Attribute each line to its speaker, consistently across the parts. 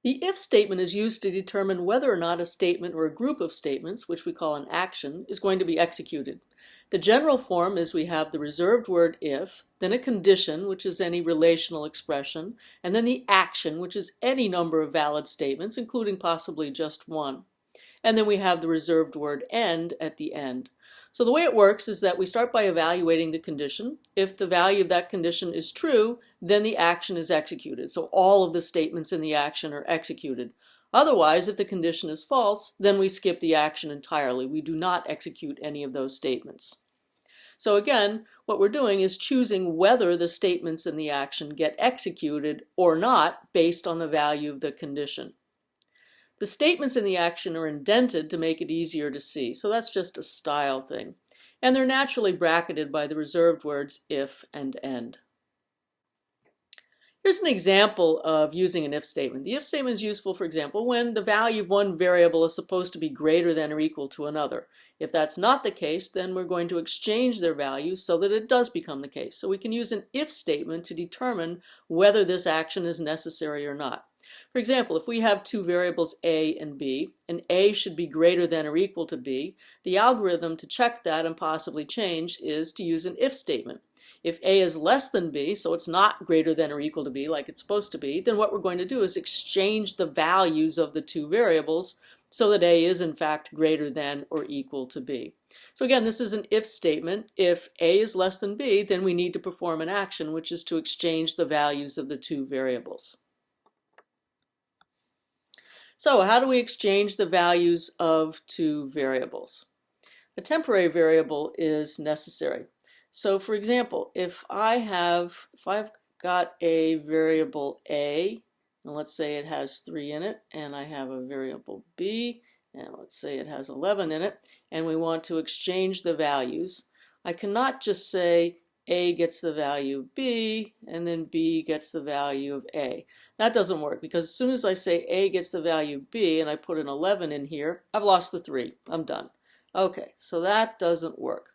Speaker 1: The if statement is used to determine whether or not a statement or a group of statements, which we call an action, is going to be executed. The general form is we have the reserved word if, then a condition, which is any relational expression, and then the action, which is any number of valid statements, including possibly just one. And then we have the reserved word end at the end. So the way it works is that we start by evaluating the condition. If the value of that condition is true, then the action is executed. So all of the statements in the action are executed. Otherwise, if the condition is false, then we skip the action entirely. We do not execute any of those statements. So again, what we're doing is choosing whether the statements in the action get executed or not based on the value of the condition. The statements in the action are indented to make it easier to see, so that's just a style thing. And they're naturally bracketed by the reserved words if and end. Here's an example of using an if statement. The if statement is useful, for example, when the value of one variable is supposed to be greater than or equal to another. If that's not the case, then we're going to exchange their values so that it does become the case. So we can use an if statement to determine whether this action is necessary or not. For example, if we have two variables a and b, and a should be greater than or equal to b, the algorithm to check that and possibly change is to use an if statement. If a is less than b, so it's not greater than or equal to b like it's supposed to be, then what we're going to do is exchange the values of the two variables so that a is in fact greater than or equal to b. So again, this is an if statement. If a is less than b, then we need to perform an action, which is to exchange the values of the two variables. So how do we exchange the values of two variables? A temporary variable is necessary. So for example, if I've got a variable a, and let's say it has 3 in it, and I have a variable b, and let's say it has 11 in it, and we want to exchange the values, I cannot just say a gets the value of b, and then b gets the value of a. That doesn't work, because as soon as I say a gets the value of b, and I put an 11 in here, I've lost the 3. I'm done. Okay, so that doesn't work.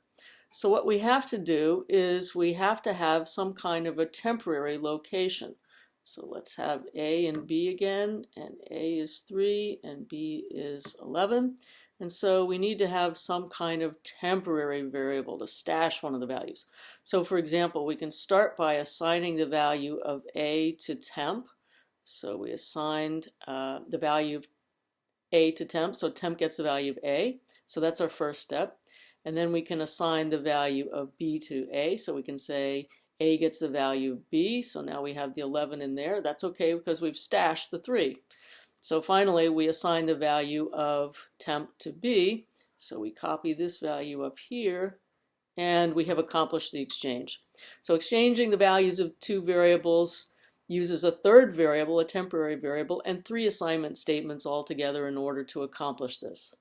Speaker 1: So what we have to do is we have to have some kind of a temporary location. So let's have a and b again, and a is 3 and b is 11. And so we need to have some kind of temporary variable to stash one of the values. So for example, we can start by assigning the value of a to temp. So we assigned the value of a to temp, so temp gets the value of a. So that's our first step. And then we can assign the value of b to a. So we can say a gets the value of b. So now we have the 11 in there. That's okay because we've stashed the 3. So finally, we assign the value of temp to b. So we copy this value up here, and we have accomplished the exchange. So exchanging the values of two variables uses a third variable, a temporary variable, and 3 assignment statements altogether in order to accomplish this.